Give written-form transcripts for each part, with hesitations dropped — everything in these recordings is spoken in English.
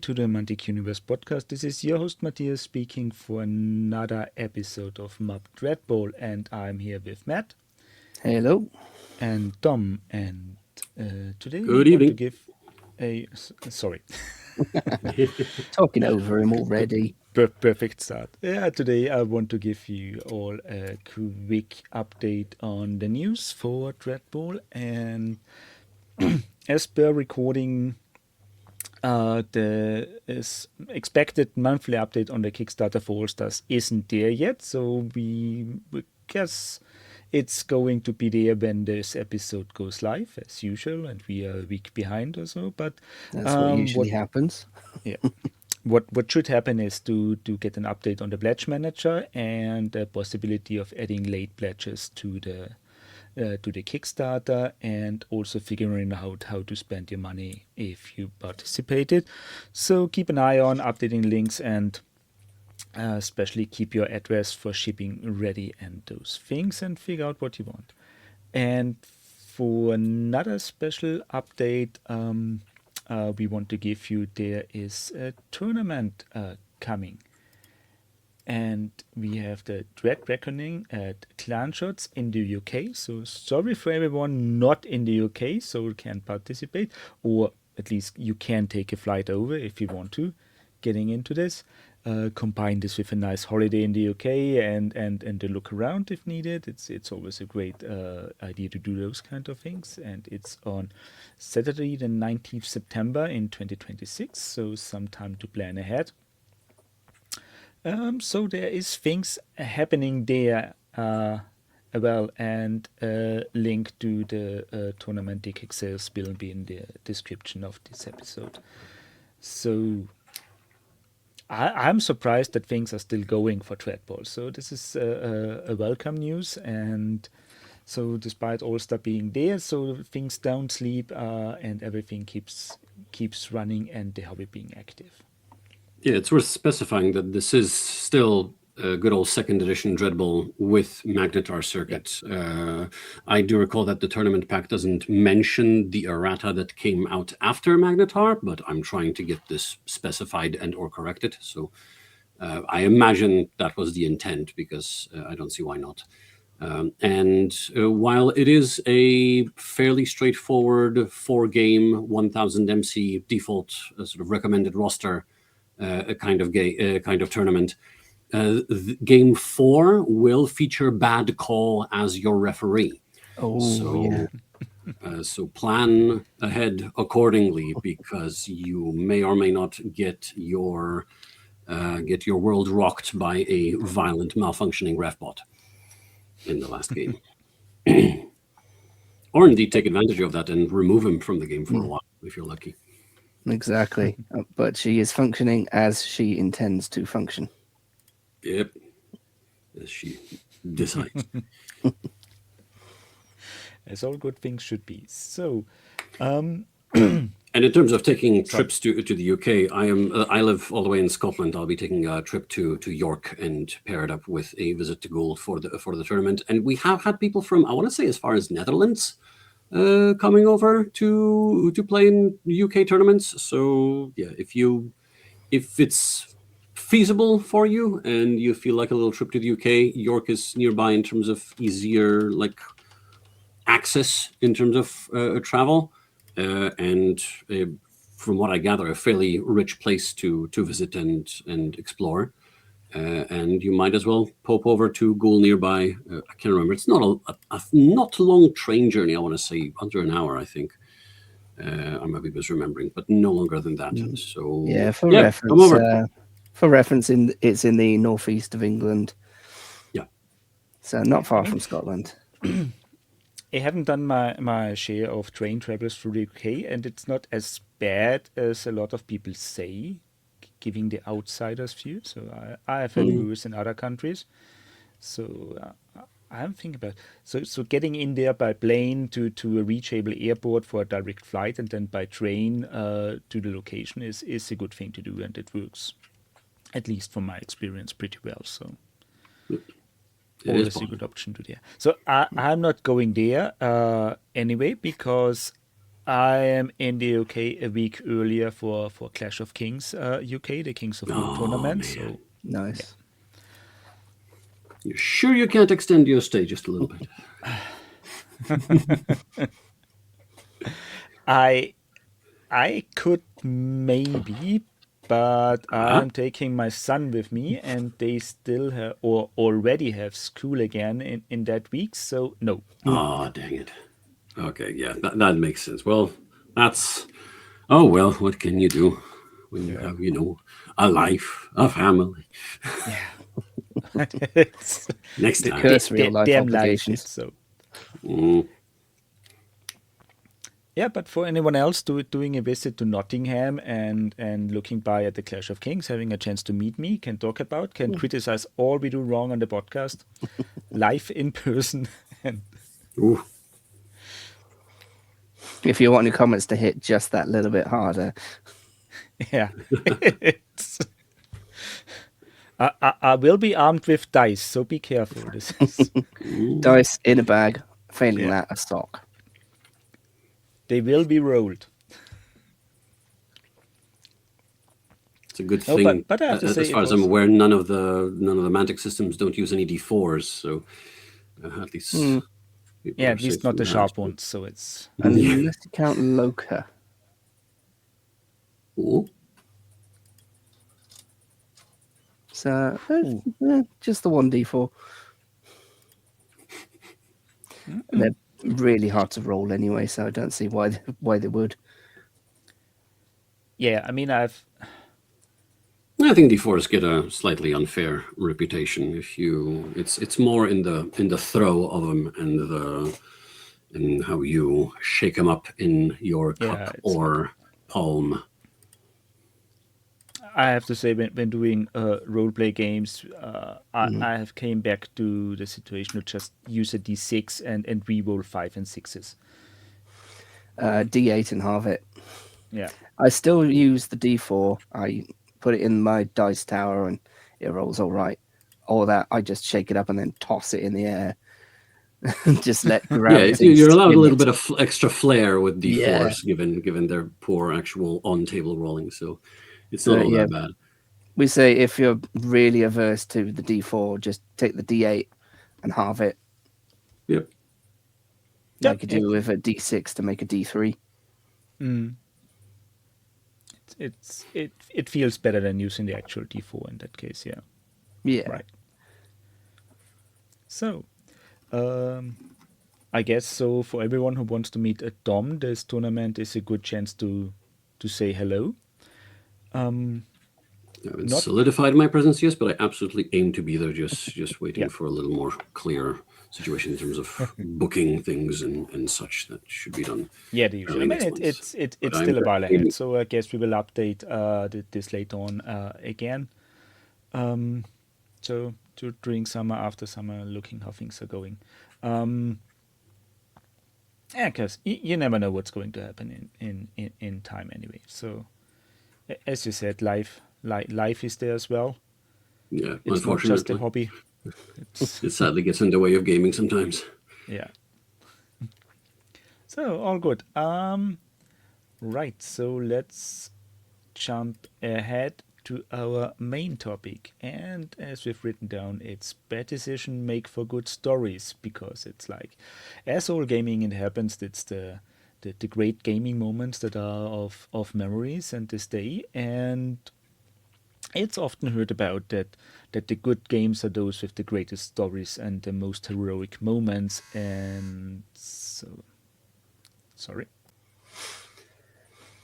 to the Mantic Universe podcast. This is your host Matthias speaking for another episode of MUP Dreadball, and I'm here with Matt Hello. and Tom. And today we Good want to evening. give a sorry Talking over him already. perfect start. Yeah, today I want to give you all a quick update on the news for Dreadball, and as per recording. The is expected monthly update on the Kickstarter for All Stars isn't there yet, so we guess it's going to be there when this episode goes live, as usual, and we are a week behind or so. But That's what usually happens. yeah, what should happen is to get an update on the pledge manager and the possibility of adding late pledges to the Kickstarter, and also figuring out how to spend your money if you participated. So keep an eye on updating links, and especially keep your address for shipping ready and those things, and figure out what you want. And for another special update, we want to give you, there is a tournament coming. And we have the Dread Reckoning at Clan Shots in the UK. So sorry for everyone not in the UK, so can participate, or at least you can take a flight over if you want to, getting into this. Combine this with a nice holiday in the UK and a look around if needed. It's always a great idea to do those kind of things. And it's on Saturday the 19th September in 2026, so some time to plan ahead. So there is things happening there well, and a link to the tournament ticket sales will be in the description of this episode. So I'm surprised that things are still going for Dreadball. So this is a welcome news, and so despite All-Star being there, so things don't sleep, and everything keeps running, and the hobby being active. Yeah, it's worth specifying that this is still a good old second edition Dreadball with Magnetar circuit. I do recall that the tournament pack doesn't mention the errata that came out after Magnetar, but I'm trying to get this specified and or corrected. So I imagine that was the intent, because I don't see why not. And while it is a fairly straightforward 4-game 1000 MC default sort of recommended roster, a kind of tournament, game 4 will feature Bad Call as your referee. So plan ahead accordingly, because you may or may not get your world rocked by a violent malfunctioning ref bot in the last game. Or indeed take advantage of that and remove him from the game for a while if you're lucky. Exactly. But she is functioning as she intends to function. Yep. As she decides. As all good things should be. So, and in terms of taking trips to the UK, I live all the way in Scotland. I'll be taking a trip to York and pair it up with a visit to Gould for the tournament. And we have had people from, I want to say, as far as Netherlands coming over to play in UK tournaments. So yeah, if it's feasible for you and you feel like a little trip to the UK, York is nearby in terms of easier access in terms of travel, and from what I gather, a fairly rich place to visit and explore. And you might as well pop over to Goole nearby. I can't remember. It's not a not long train journey. I want to say under an hour, I think. I might be misremembering, but no longer than that. So reference, come over. For reference, it's in the northeast of England. Yeah. So not far from Scotland. I haven't done my share of train travels through the UK, and it's not as bad as a lot of people say, giving the outsider's view. So I have had worse in other countries. So I'm thinking about so getting in there by plane to a reachable airport for a direct flight, and then by train to the location is a good thing to do, and it works, at least from my experience, pretty well. So always a good option to there. So I'm not going there anyway, because I am in the UK a week earlier for Clash of Kings UK, the Kings of War Oh, tournament. man. So Nice. You sure you can't extend your stay just a little bit? I could maybe, but I'm taking my son with me, and they still have or already have school again in that week. So no. Oh, dang it. Okay, yeah, that makes sense. Well, that's. Oh, well, what can you do when you have, a life, a family? Yeah. It's Next The time. curse real life damn life. obligations. It's so. Mm. Yeah, but for anyone else doing a visit to Nottingham and looking by at the Clash of Kings, having a chance to meet me, can talk about, can criticize all we do wrong on the podcast, live in person, and Ooh. If you want your comments to hit just that little bit harder, yeah, it's. I will be armed with dice, so be careful. This is. dice in a bag, failing Yeah. that, a sock. They will be rolled. It's a good No, thing. but I have to say as it far as I'm was. aware, none of the Mantic systems don't use any D4s, so at least people Yeah, are at least safe not from the that. sharp ones. So it's. Unless you count Loka. Ooh. So just the 1d4. They're really hard to roll anyway, so I don't see why they would. Yeah, I mean I've. I think D4s get a slightly unfair reputation. It's more in the throw of them and how you shake them up in your Yeah, cup it's or palm. I have to say, when doing roleplay games, I have came back to the situation to just use a d6 and re-roll 5 and 6s. D8 and halve it. Yeah. I still use the D4. I put it in my dice tower and it rolls all right. Or that I just shake it up and then toss it in the air. Just let Yeah, gravity. you're allowed a spin little it. bit of extra flair with D4s, Yeah. given their poor actual on-table rolling. So it's not all Yeah. that bad. We say if you're really averse to the D4, just take the D8 and halve it. Yep. Like you do with a D6 to make a D3. It feels better than using the actual d4 in that case. Yeah. Yeah. Right. So, I guess so for everyone who wants to meet a Dom, this tournament is a good chance to say hello. I haven't Not- solidified my presence yet, but I absolutely aim to be there. Just waiting for a little more clear situation in terms of booking things and such that should be done. Yeah, the usual. I early mean, next month. it's But I'm still a while aiming- ahead, so I guess we will update this later on again. So during summer, after summer, looking how things are going. Yeah, because you never know what's going to happen in time anyway. So, as you said, life is there as well. Yeah, It's not just a unfortunately, hobby. it sadly gets in the way of gaming sometimes. Yeah. So all good. Right. So let's jump ahead to our main topic. And as we've written down, it's bad decision make for good stories, because it's like, as all gaming it happens, it's the great gaming moments that are of memories and this day. And it's often heard about that the good games are those with the greatest stories and the most heroic moments. And so, sorry.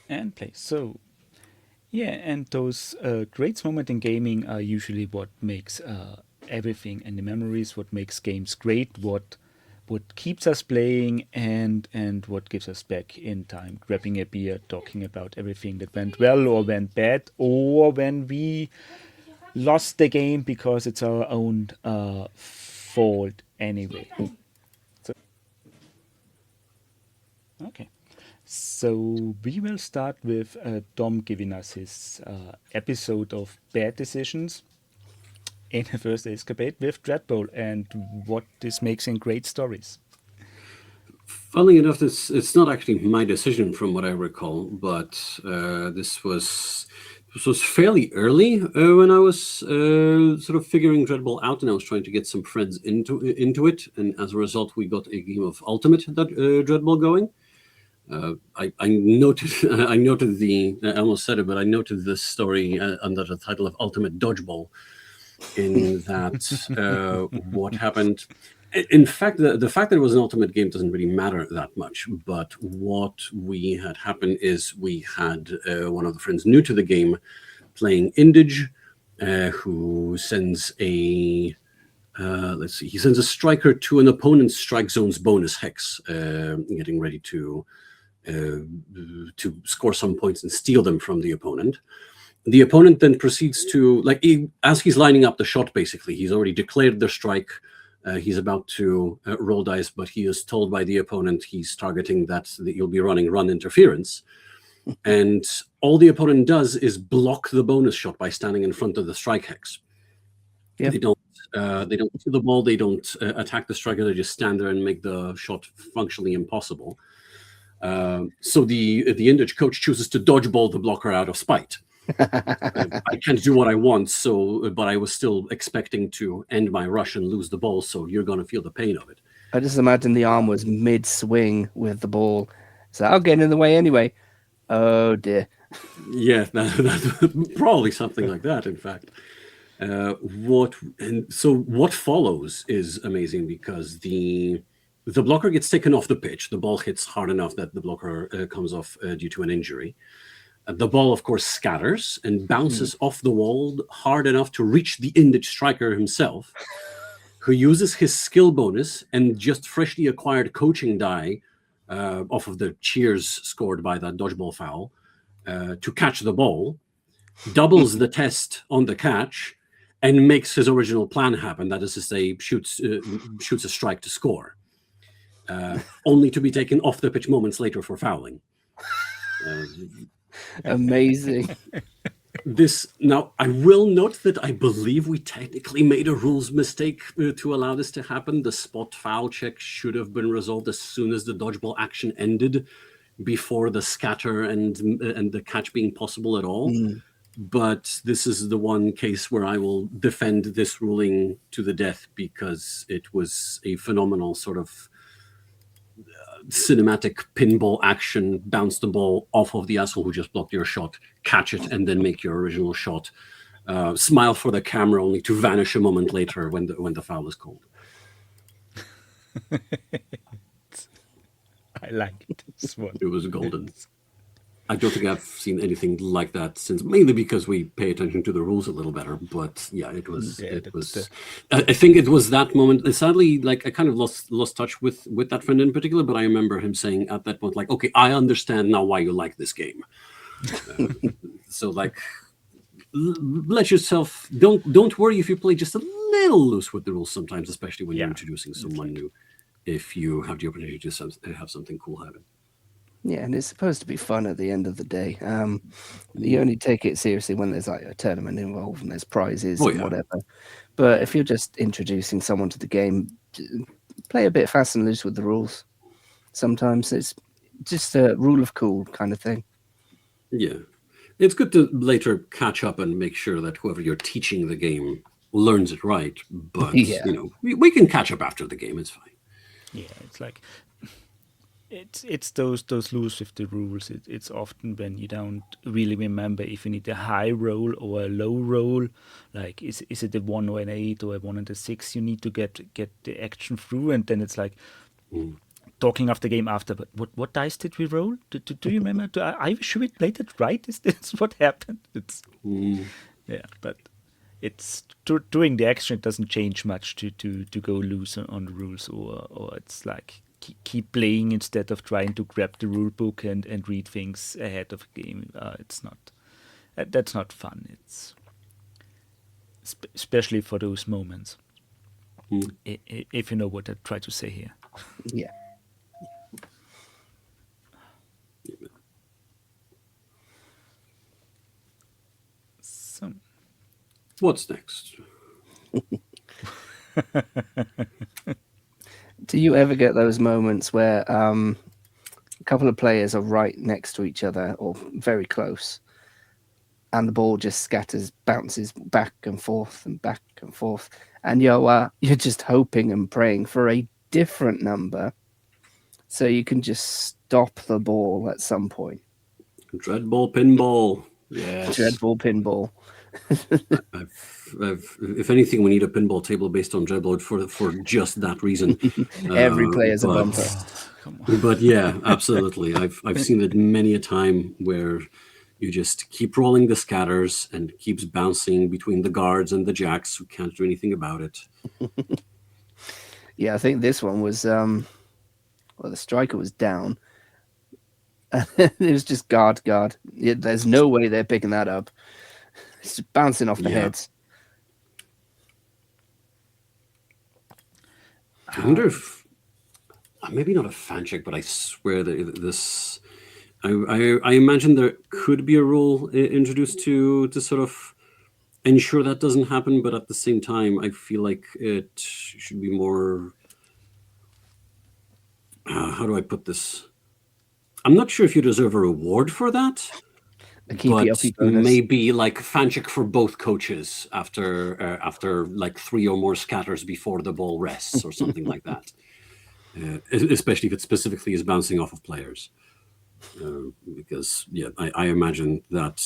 And play. So, yeah, and those great moments in gaming are usually what makes everything, and the memories, what makes games great, what keeps us playing, and what gives us back in time, grabbing a beer, talking about everything that went well or went bad, or when we lost the game because it's our own fault anyway. So, okay. So we will start with Dom giving us his episode of bad decisions in the first escapade with Dreadball and what this makes in great stories. Funnily enough, it's not actually my decision from what I recall, but this was fairly early when I was sort of figuring Dreadball out, and I was trying to get some friends into it, and as a result, we got a game of Ultimate Dreadball going. I noted I noted I almost said it, but I noted this story under the title of Ultimate Dodgeball. In that, what happened? In fact, the fact that it was an ultimate game doesn't really matter that much. But what we had happen is we had one of the friends new to the game playing Indige, who sends a let's see, he sends a striker to an opponent's strike zone's bonus hex, getting ready to score some points and steal them from the opponent. The opponent then proceeds to, as he's lining up the shot, basically, he's already declared the strike. He's about to roll dice, but he is told by the opponent he's targeting that you'll be running run interference. And all the opponent does is block the bonus shot by standing in front of the strike hex. Yep. They don't see the ball, they don't attack the striker, they just stand there and make the shot functionally impossible. So the Indige coach chooses to dodgeball the blocker out of spite. I can't do what I want, but I was still expecting to end my rush and lose the ball, so you're going to feel the pain of it. I just imagine the arm was mid-swing with the ball. So I'll get in the way anyway. Oh, dear. Yeah, probably something like that, in fact. What follows is amazing because the blocker gets taken off the pitch. The ball hits hard enough that the blocker comes off due to an injury. The ball, of course, scatters and bounces off the wall hard enough to reach the Indige striker himself, who uses his skill bonus and just freshly acquired coaching die off of the cheers scored by that dodgeball foul to catch the ball, doubles the test on the catch, and makes his original plan happen. That is to say, shoots a strike to score, only to be taken off the pitch moments later for fouling. Amazing. Now, I will note that I believe we technically made a rules mistake to allow this to happen. The spot foul check should have been resolved as soon as the dodgeball action ended, before the scatter and the catch being possible at all. But this is the one case where I will defend this ruling to the death, because it was a phenomenal sort of cinematic pinball action. Bounce the ball off of the asshole who just blocked your shot, catch it, and then make your original shot. Smile for the camera, only to vanish a moment later when the foul is called. I like it. It was golden. I don't think I've seen anything like that since, mainly because we pay attention to the rules a little better. But yeah, it was. I think it was that moment. And sadly, I kind of lost touch with that friend in particular. But I remember him saying at that point, "Okay, I understand now why you like this game." So let yourself don't worry if you play just a little loose with the rules sometimes, especially when you're introducing someone new. If you have the opportunity to have something cool happen. Yeah, and it's supposed to be fun at the end of the day. You only take it seriously when there's a tournament involved and there's prizes and whatever. But if you're just introducing someone to the game, play a bit fast and loose with the rules. Sometimes it's just a rule of cool kind of thing. Yeah. It's good to later catch up and make sure that whoever you're teaching the game learns it right. But, we can catch up after the game. It's fine. Yeah, it's it's those loose with the rules. It's often when you don't really remember if you need a high roll or a low roll. Is it a 1 or an 8 or a 1 and a 6? You need to get the action through, and then it's talking after the game after. But what dice did we roll? Do you remember? Are you sure we played it right? Is this what happened? It's yeah, but it's during the action. It doesn't change much to go loose on the rules, or it's keep playing instead of trying to grab the rule book and read things ahead of the game. It's not that's not fun. It's especially for those moments. If you know what I try to say here. Yeah. So, what's next? Do you ever get those moments where a couple of players are right next to each other or very close, and the ball just scatters, bounces back and forth, and you're just hoping and praying for a different number so you can just stop the ball at some point? Dreadball pinball. Yes. Dreadball pinball. If anything, we need a pinball table based on Dreadball for just that reason. Every player's a bumper. But yeah, absolutely. I've seen it many a time where you just keep rolling the scatters and it keeps bouncing between the guards and the jacks who can't do anything about it. Yeah, I think this one was the striker was down. It was just guard. Yeah, there's no way they're picking that up. It's just bouncing off the heads. I wonder if maybe not a fan check, but I swear that this. I imagine there could be a rule introduced to sort of ensure that doesn't happen, but at the same time, I feel like it should be more. How do I put this? I'm not sure if you deserve a reward for that. But maybe like fan check for both coaches after like 3 or more scatters before the ball rests or something like that. Especially if it specifically is bouncing off of players. Because I imagine that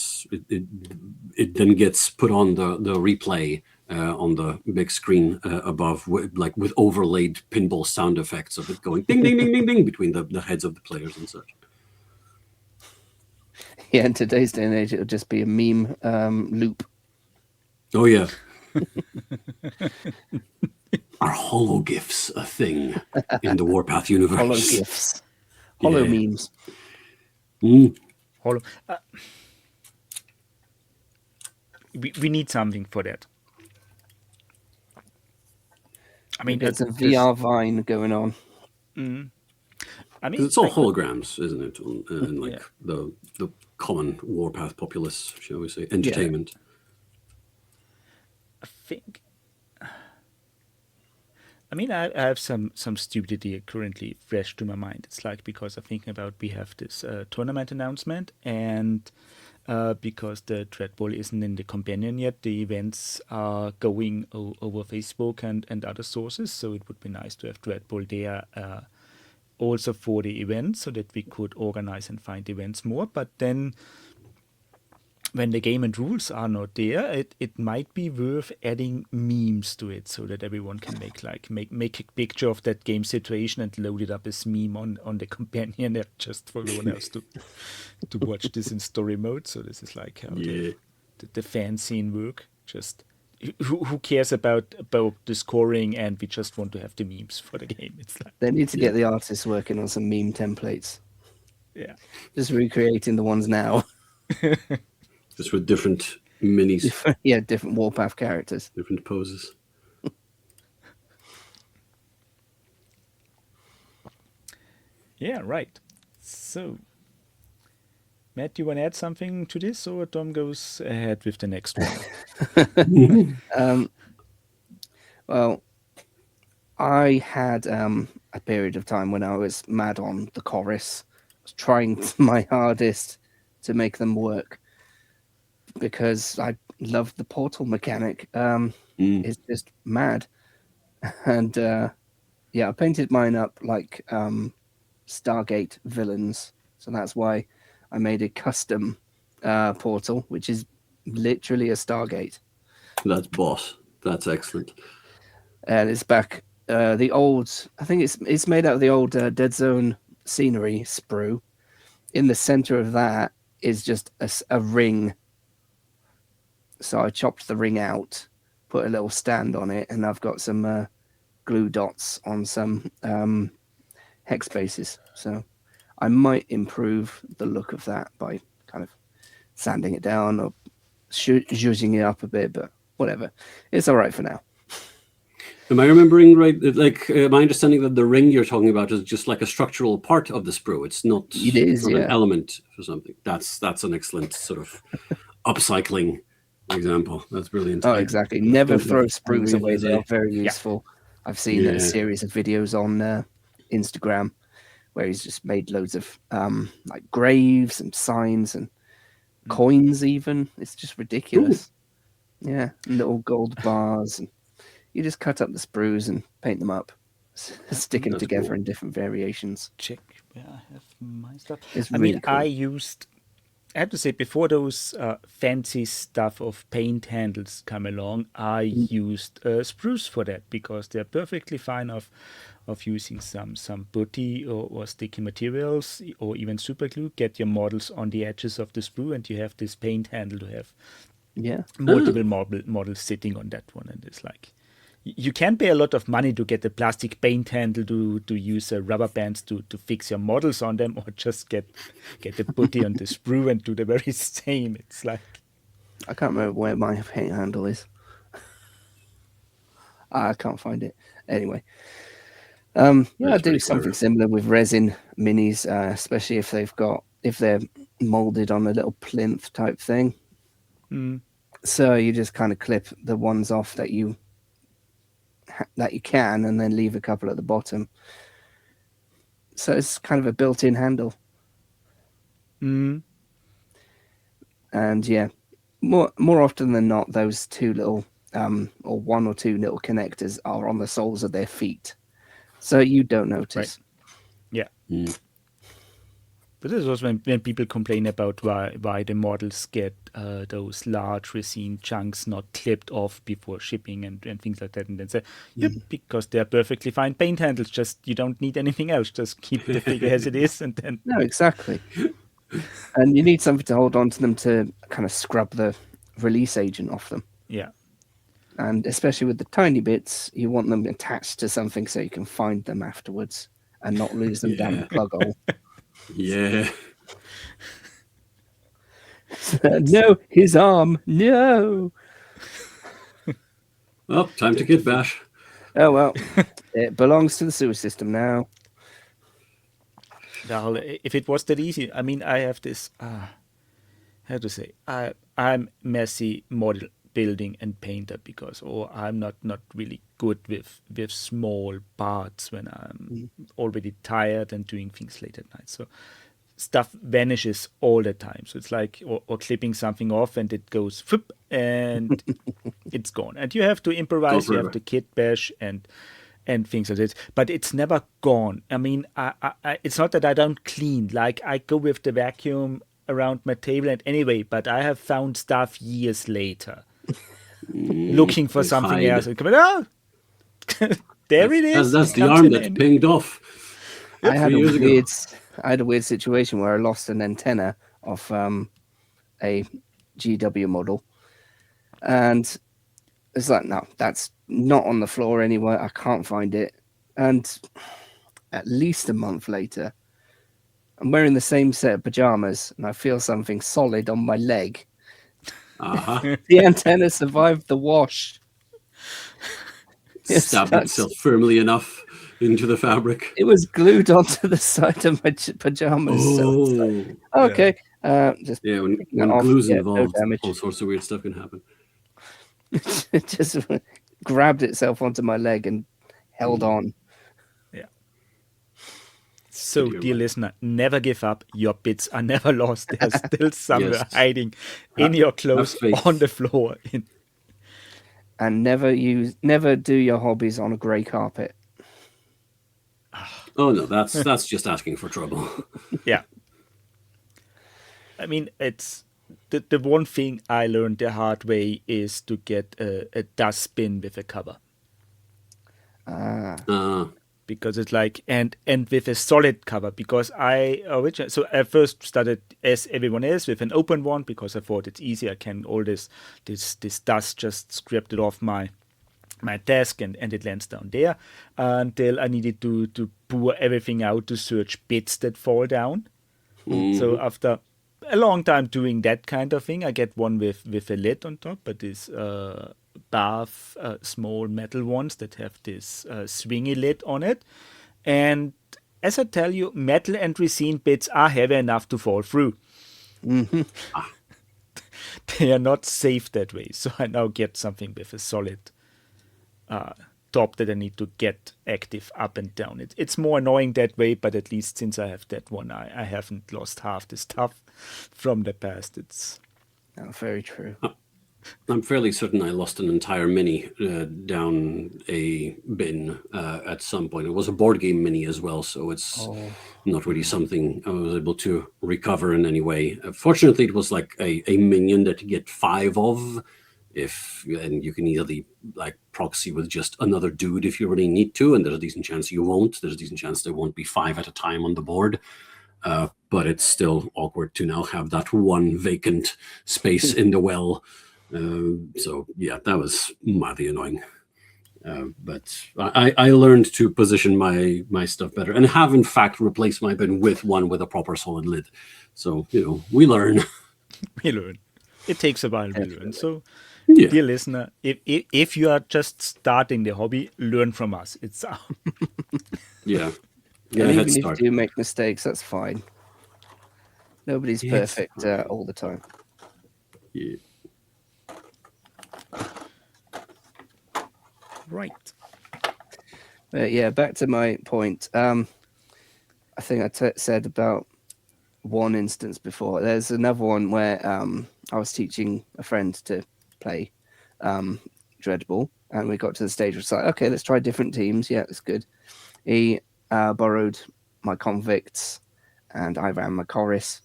it then gets put on the replay on the big screen above, with overlaid pinball sound effects of it going ding ding ding ding ding between the heads of the players and such. Yeah, in today's day and age, it'll just be a meme loop. Oh yeah. Are holo gifs a thing in the Warpath universe? Holo gifs, holo memes. Holo. We need something for that. I mean, there's a VR Vine going on. I mean, it's all holograms, isn't it? And like the common Warpath populace, shall we say, entertainment. Yeah. I think. I mean, I have some stupidity currently fresh to my mind. It's like because I'm thinking about we have this tournament announcement, and because the Dreadball isn't in the companion yet, the events are going over Facebook and other sources. So it would be nice to have Dreadball there also for the event, so that we could organize and find events more. But then when the game and rules are not there, it might be worth adding memes to it so that everyone can make a picture of that game situation and load it up as meme on the companion app just for everyone else to watch this in story mode. So this is like how the fan scene work. Just who cares about the scoring, and we just want to have the memes for the game. It's like they need to get the artists working on some meme templates. Yeah, just recreating the ones now. Just with different minis. Different Warpath characters. Different poses. Yeah, right. So, Matt, do you want to add something to this, or Tom goes ahead with the next one? Well, I had a period of time when I was mad on the chorus. I was trying my hardest to make them work because I love the portal mechanic. It's just mad. And I painted mine up like Stargate villains. So that's why I made a custom portal, which is literally a Stargate. That's boss. That's excellent. And it's back the old. I think it's made out of the old Dead Zone scenery sprue. In the center of that is just a ring. So I chopped the ring out, put a little stand on it, and I've got some glue dots on some hex bases. So I might improve the look of that by kind of sanding it down or zhuzhing it up a bit, but whatever. It's all right for now. Am I remembering right? Like my understanding that the ring you're talking about is just like a structural part of the sprue. It's not. It is an element for something. That's an excellent sort of upcycling example. That's brilliant. Oh, exactly. Never throw sprues away. They are very useful. I've seen a series of videos on Instagram where he's just made loads of like graves and signs and coins even. It's just ridiculous. Ooh. Yeah, little gold bars. And you just cut up the sprues and paint them up, stick them together in different variations. Check where I have my stuff. It's really cool. I have to say, before those fancy stuff of paint handles come along, I used spruce for that, because they're perfectly fine of using some putty or sticky materials or even super glue. Get your models on the edges of the sprue, and you have this paint handle to have multiple models sitting on that one. And it's like, you can pay a lot of money to get a plastic paint handle to use rubber bands to fix your models on them, or just get the putty on the sprue and do the very same. It's like, I can't remember where my paint handle is. I can't find it. Anyway, I do something similar with resin minis, especially if they're molded on a little plinth type thing. So you just kind of clip the ones off that you can, and then leave a couple at the bottom. So it's kind of a built-in handle. And yeah, more often than not, those two little or one or two little connectors are on the soles of their feet, so you don't notice. Right. Yeah. But this is also when people complain about why the models get those large resin chunks not clipped off before shipping and things like that, and then say, because they're perfectly fine paint handles, just you don't need anything else, just keep the figure as it is, and then... No, exactly. And you need something to hold on to them to kind of scrub the release agent off them. Yeah. And especially with the tiny bits, you want them attached to something so you can find them afterwards and not lose them down the plug hole. Yeah. No, his arm. No. Well, time to kit bash. Oh, well. It belongs to the sewer system now. Well, if it was that easy, I mean, I have this, how to say, I'm messy model building and painter, because I'm not really good with small parts when I'm already tired and doing things late at night. So stuff vanishes all the time. So it's like, or clipping something off and it goes whoop, and it's gone. And you have to improvise, you have to kit bash and things like that. But it's never gone. I mean, I it's not that I don't clean. Like, I go with the vacuum around my table and anyway, but I have found stuff years later. Looking for something else and coming, there it is. That's the arm that's pinged off. I had a weird situation where I lost an antenna off a GW model, and it's like, no, that's not on the floor anywhere. I can't find it. And at least a month later, I'm wearing the same set of pajamas, and I feel something solid on my leg. The antenna survived the wash. Stabbed itself firmly enough into the fabric. It was glued onto the side of my pajamas. Oh, so okay. Just when glue's involved, all sorts of weird stuff can happen. It just grabbed itself onto my leg and held on. Yeah. So, dear listener, never give up. Your bits are never lost. They're still somewhere hiding in your clothes on the floor. And never do your hobbies on a grey carpet. Oh no, that's just asking for trouble. Yeah. I mean, it's the one thing I learned the hard way is to get a dustbin with a cover. Because it's like, and with a solid cover, because I first started as everyone else with an open one, because I thought it's easy. I can all this dust just scraped it off my desk and it lands down there, until I needed to pour everything out to search bits that fall down. So after a long time doing that kind of thing, I get one with a lid on top, but this bath small metal ones that have this swingy lid on it. And as I tell you, metal and resin bits are heavy enough to fall through. They are not safe that way. So I now get something with a solid top that I need to get active up and down. It's more annoying that way, but at least since I have that one, I haven't lost half the stuff from the past. It's very true. I'm fairly certain I lost an entire mini down a bin at some point. It was a board game mini as well, so it's not really something I was able to recover in any way. Fortunately, it was like a minion that you get 5 of, and you can easily like proxy with just another dude if you really need to, and there's a decent chance you won't. There's a decent chance there won't be 5 at a time on the board. But it's still awkward to now have that one vacant space in the well. So yeah, that was mildly annoying. But I learned to position my stuff better, and have in fact replaced my bin with one with a proper solid lid. So we learn. We learn. It takes a while. We learn. So, yeah. Dear listener, if you are just starting the hobby, learn from us. It's yeah. And even if you do make mistakes, that's fine. Nobody's perfect all the time. Yeah. Right. But yeah, back to my point. I think I said about one instance before. There's another one where I was teaching a friend to play Dreadball, and we got to the stage where it's like, okay, let's try different teams. Yeah, that's good. He borrowed my convicts, and I ran my chorus.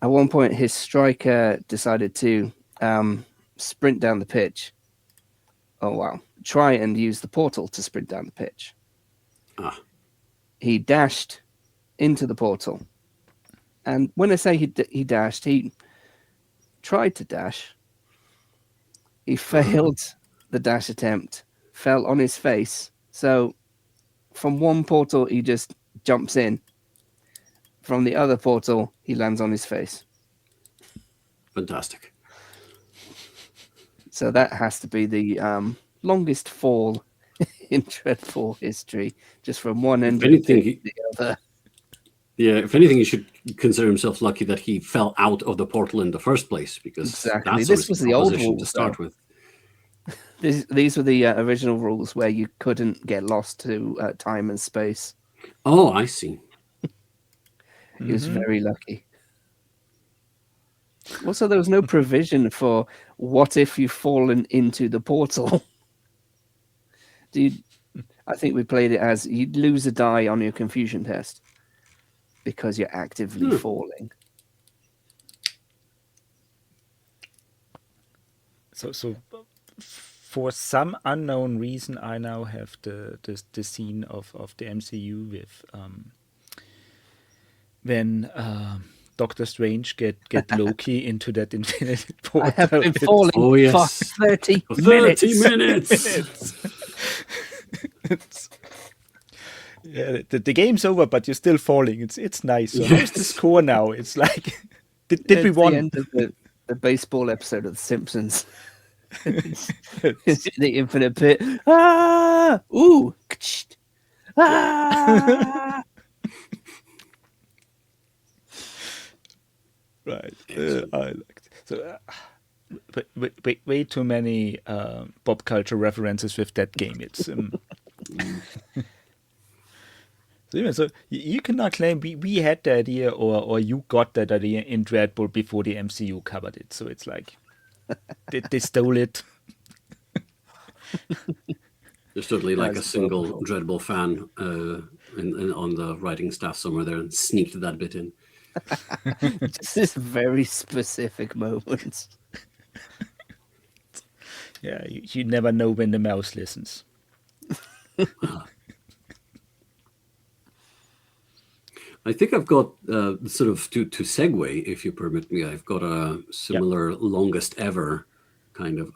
At one point, his striker decided to sprint down the pitch. Oh, wow. Try and use the portal to sprint down the pitch. He dashed into the portal. And when I say he dashed, he tried to dash. He failed the dash attempt, fell on his face. So from one portal, he just jumps in. From the other portal, he lands on his face. Fantastic. So that has to be the longest fall in Dreadball history, just from one end of the other. Yeah, if anything, he should consider himself lucky that he fell out of the portal in the first place, because exactly. This was the old rules to start with. These were the original rules where you couldn't get lost to time and space. Oh, I see. He was very lucky. Also, there was no provision for what if you've fallen into the portal. I think we played it as you'd lose a die on your confusion test because you're actively falling. So for some unknown reason, I now have the scene of the MCU with when Doctor Strange get Loki into that infinity portal. I have been falling for 30 minutes. Yeah, the game's over, but you're still falling. It's nice. So how's the score now? It's like, did we won? The end of the baseball episode of The Simpsons. It's the infinite pit. Ah! Ooh! Ah! Right. I liked it. So, way too many pop culture references with that game. It's so you cannot claim we had the idea or you got that idea in Dreadball before the MCU covered it. So it's like they stole it. There's certainly like a single Dreadball fan on the writing staff somewhere there and sneaked that bit in. Just this very specific moment. Yeah, you never know when the mouse listens. I think I've got sort of to segue, if you permit me. I've got a similar longest ever kind of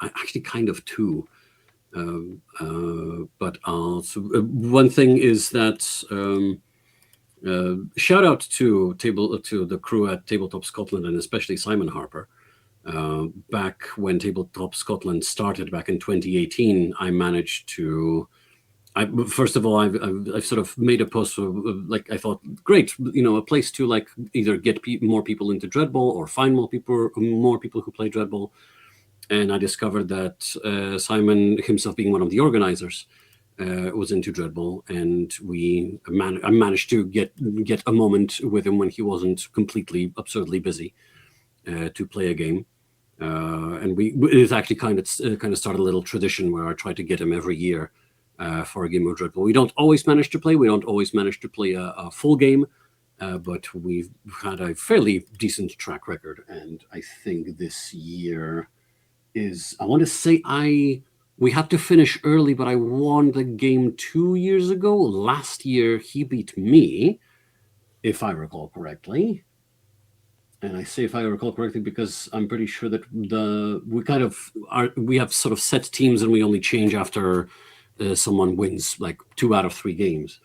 two. But one thing is that shout out to the crew at Tabletop Scotland, and especially Simon Harper. Back when Tabletop Scotland started back in 2018, I managed to. First of all, I've sort of made a post like I thought, great, a place to like either get more people into Dreadball or find more people who play Dreadball. and I discovered that Simon himself, being one of the organizers, was into Dreadball, and I managed to get a moment with him when he wasn't completely absurdly busy to play a game. And it's actually kind of started a little tradition where I try to get him every year for a game of Dreadball. We don't always manage to play. We don't always manage to play a full game, but we've had a fairly decent track record. And I think this year is, I want to say we had to finish early, but I won the game 2 years ago. Last year, he beat me, if I recall correctly. And I say if I recall correctly because I'm pretty sure that we have sort of set teams and we only change after someone wins like 2 out of 3 games.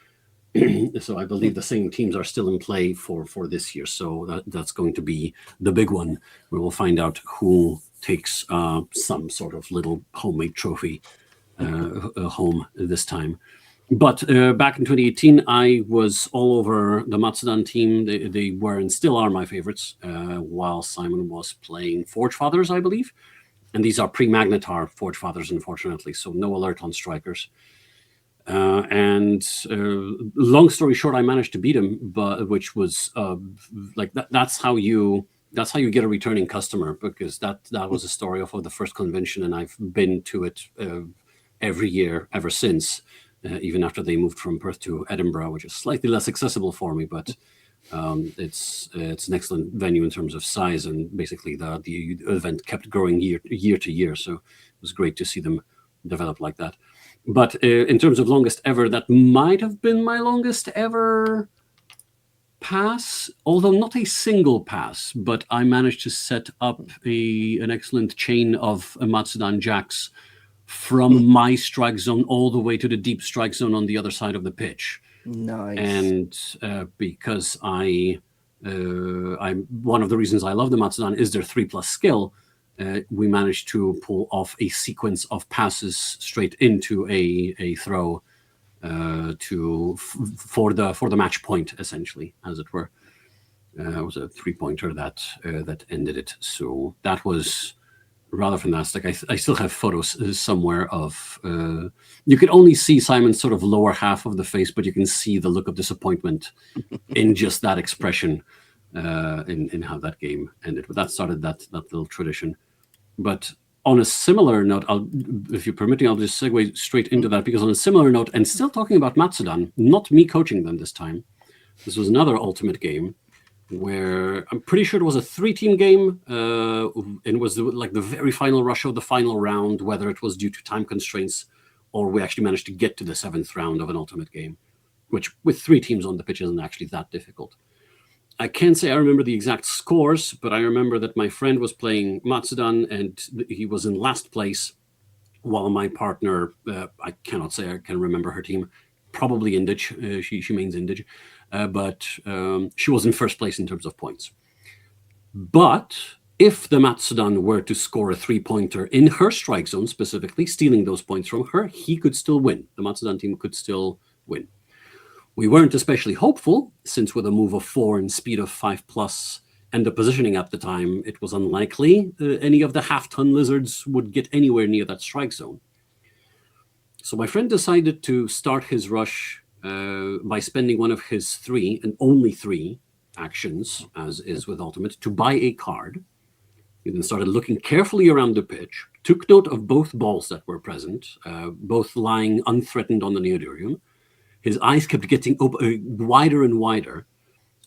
So I believe the same teams are still in play for this year. So that's going to be the big one. We will find out who takes some sort of little homemade trophy home this time. But back in 2018, I was all over the Matsudan team. They were and still are my favorites, while Simon was playing Forge Fathers, I believe. And these are pre-Magnetar Forge Fathers, unfortunately, so no alert on strikers. And long story short, I managed to beat him, but which was like that's how you get a returning customer, because that was the story of the first convention, and I've been to it every year ever since. Even after they moved from Perth to Edinburgh, which is slightly less accessible for me, but it's an excellent venue in terms of size, and basically the event kept growing year to year, so it was great to see them develop like that. But in terms of longest ever, that might have been my longest ever pass, although not a single pass, but I managed to set up an excellent chain of Matsudan jacks from my strike zone all the way to the deep strike zone on the other side of the pitch. Nice. And because I'm one of the reasons I love the Matsudan is their 3+ skill. We managed to pull off a sequence of passes straight into a throw for the match point, essentially, as it were. It was a 3-pointer that ended it. So that was rather fantastic. I still have photos somewhere of you can only see Simon's sort of lower half of the face, but you can see the look of disappointment in just that expression in how that game ended. But that started that little tradition. But on a similar note, if you permit me, I'll just segue straight into that, because on a similar note, and still talking about Matsudan, not me coaching them this time, this was another Ultimate game where I'm pretty sure it was a 3-team game, and it was like the very final rush of the final round, whether it was due to time constraints or we actually managed to get to the 7th round of an Ultimate game, which with 3 teams on the pitch isn't actually that difficult. I can't say I remember the exact scores, but I remember that my friend was playing Matsudan and he was in last place, while my partner, I cannot say I can remember her team, probably Indij, she means Indij, but she was in first place in terms of points. But if the Matsudan were to score a 3-pointer in her strike zone, specifically stealing those points from her, he could still win. The Matsudan team could still win. We weren't especially hopeful, since with a move of 4 and speed of 5+, and the positioning at the time, it was unlikely any of the half-ton lizards would get anywhere near that strike zone. So my friend decided to start his rush by spending one of his 3, and only 3, actions, as is with Ultimate, to buy a card. He then started looking carefully around the pitch, took note of both balls that were present, both lying unthreatened on the Neodurium. His eyes kept getting wider and wider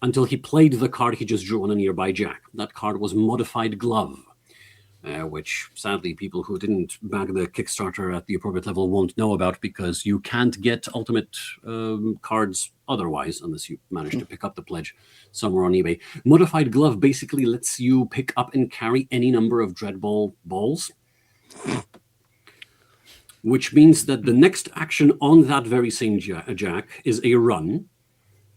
until he played the card he just drew on a nearby jack. That card was Modified Glove, which sadly people who didn't bag the Kickstarter at the appropriate level won't know about, because you can't get Ultimate cards otherwise unless you manage to pick up the pledge somewhere on eBay. Modified Glove basically lets you pick up and carry any number of Dreadball balls, which means that the next action on that very same jack is a run.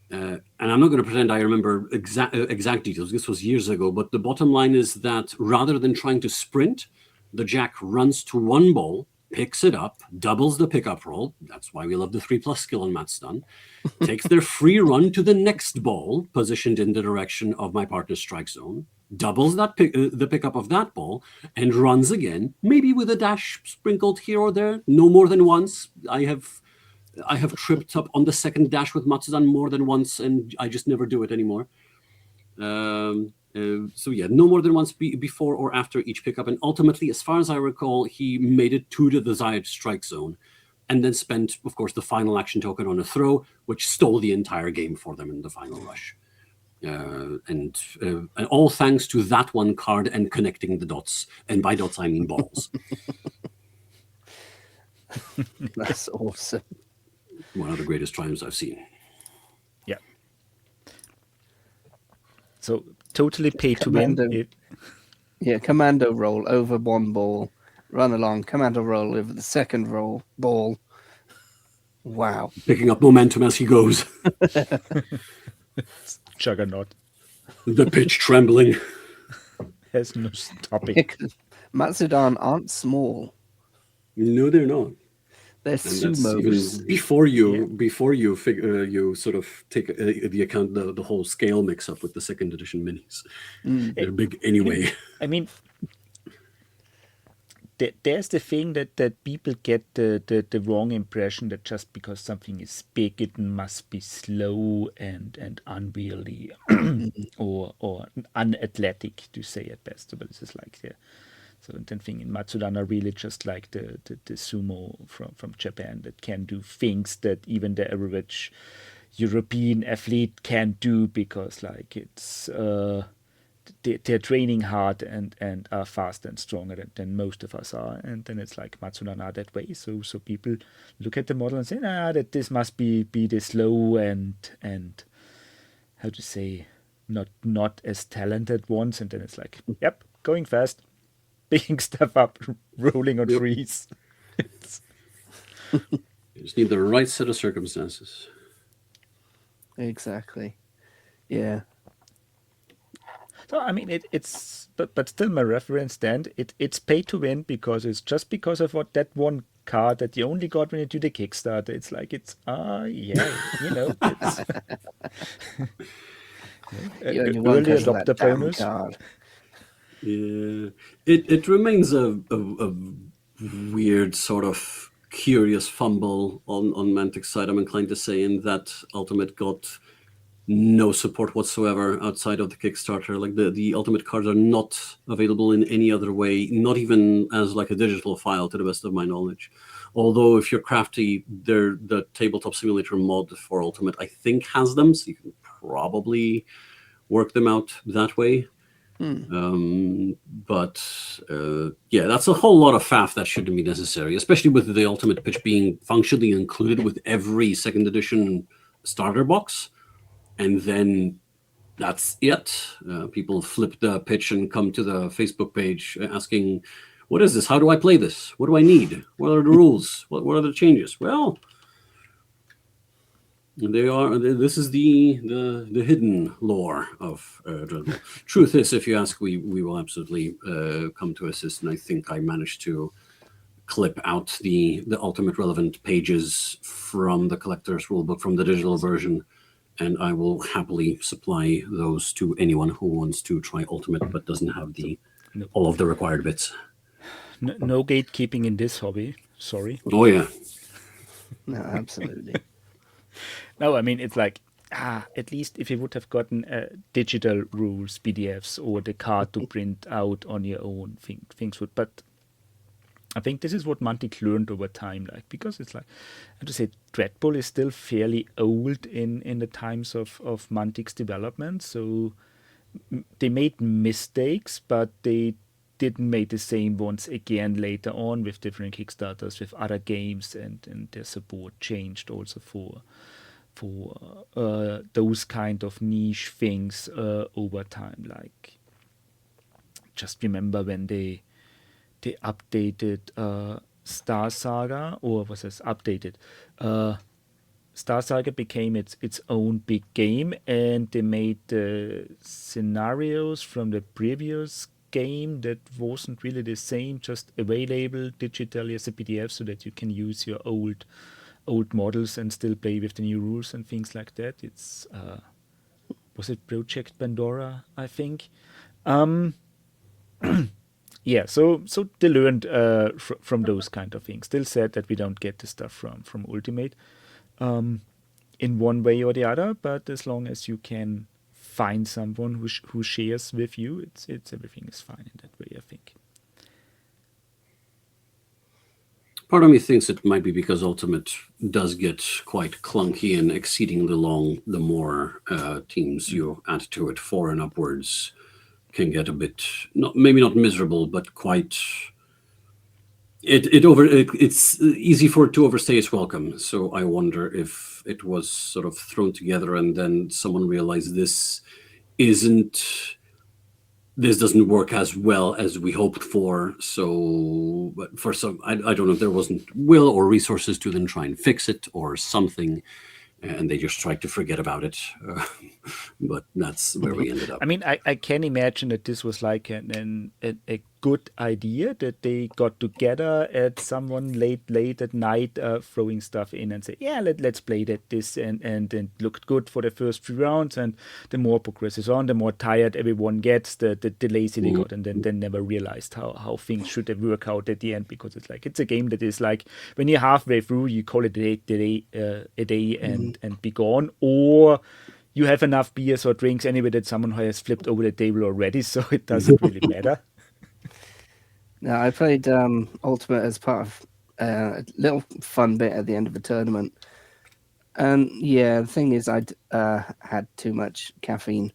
And I'm not going to pretend I remember exact details. This was years ago. But the bottom line is that rather than trying to sprint, the jack runs to one ball, picks it up, doubles the pickup roll. That's why we love the 3+ skill on Matsudan. Takes their free run to the next ball, positioned in the direction of my partner's strike zone. doubles the pickup of that ball, and runs again, maybe with a dash sprinkled here or there, no more than once. I have tripped up on the second dash with Matsudan more than once, and I just never do it anymore. So yeah, no more than once before or after each pickup. And ultimately, as far as I recall, he made it to the desired strike zone and then spent, of course, the final action token on a throw, which stole the entire game for them in the final rush. And all thanks to that one card and connecting the dots. And by dots, I mean balls. That's awesome. One of the greatest triumphs I've seen. Yeah. So totally pay to win. Yeah, commando roll over one ball, run along, commando roll over the second ball. Wow. Picking up momentum as he goes. Juggernaut. The pitch trembling. Has no stopping. Matsudan aren't small. No, they're not. They're sumos. Before you figure, you sort of take the account the whole scale mix up with the second edition minis. They're big anyway. I mean, there's the thing that people get the wrong impression that just because something is big, it must be slow and unwieldy or unathletic, to say at best. But this is like so the thing in Matsudan are really just like the sumo from Japan that can do things that even the average European athlete can't do because like it's they're training hard and are faster and stronger than most of us are, and then it's like Matsudan are that way. So people look at the model and say, that this must be the slow and how to say not as talented ones, and then it's like, yep, going fast, picking stuff up, rolling on trees. You just need the right set of circumstances. Exactly. Yeah. So I mean, it's but still my reference stand. It's pay to win because it's just because of what that one card that you only got when you do the Kickstarter. It's like it's it's early adopter bonus. Card. Yeah, it remains a weird sort of curious fumble on Mantic's side. I'm inclined to say in that Ultimate got no support whatsoever outside of the Kickstarter. Like the Ultimate cards are not available in any other way, not even as like a digital file, to the best of my knowledge. Although if you're crafty, the Tabletop Simulator mod for Ultimate, I think, has them, so you can probably work them out that way. But that's a whole lot of faff that shouldn't be necessary, especially with the Ultimate pitch being functionally included with every second edition starter box. And then that's it. People flip the pitch and come to the Facebook page asking, what is this? How do I play this? What do I need? What are the rules? What are the changes? Well, this is the hidden lore of Dreadball. Truth is, if you ask, we will absolutely come to assist. And I think I managed to clip out the ultimate relevant pages from the collector's rulebook, from the digital version. And I will happily supply those to anyone who wants to try Ultimate but doesn't have all of the required bits. No gatekeeping in this hobby. Sorry. Oh, yeah. No, absolutely. No, I mean, it's like, at least if you would have gotten digital rules, PDFs, or the card to print out on your own, things would. But I think this is what Mantic learned over time, like, because it's like, I have to say, Dreadball is still fairly old in the times of Mantic's development. So they made mistakes, but they didn't make the same ones again later on with different Kickstarters, with other games, and their support changed also for those kind of niche things over time. Like, just remember when they updated Star Saga, or was this updated? Star Saga became its own big game, and they made scenarios from the previous game that wasn't really the same, just available digitally as a PDF, so that you can use your old models and still play with the new rules and things like that. It's was it Project Pandora, I think. Yeah, so they learned from those kind of things. Still said that we don't get the stuff from Ultimate in one way or the other, but as long as you can find someone who shares with you, it's everything is fine in that way, I think. Part of me thinks it might be because Ultimate does get quite clunky and exceedingly long. The more teams you add to it, 4 and upwards, can get a bit maybe not miserable, but quite. It's easy for it to overstay its welcome. So I wonder if it was sort of thrown together and then someone realized this doesn't work as well as we hoped for. So, but for some, I don't know if there wasn't will or resources to then try and fix it or something, and they just tried to forget about it. But that's where we ended up. I mean, I can imagine that this was like a good idea, that they got together at someone late at night, throwing stuff in and say, yeah, let's play this, and it looked good for the first 3 rounds, and the more progresses on, the more tired everyone gets, the lazy they got, and then never realized how things should work out at the end, because it's a game that is like, when you're halfway through, you call it a day and be gone, or you have enough beers or drinks anyway that someone has flipped over the table already, so it doesn't really matter. No, I played Ultimate as part of a little fun bit at the end of the tournament. And yeah, the thing is, I'd had too much caffeine.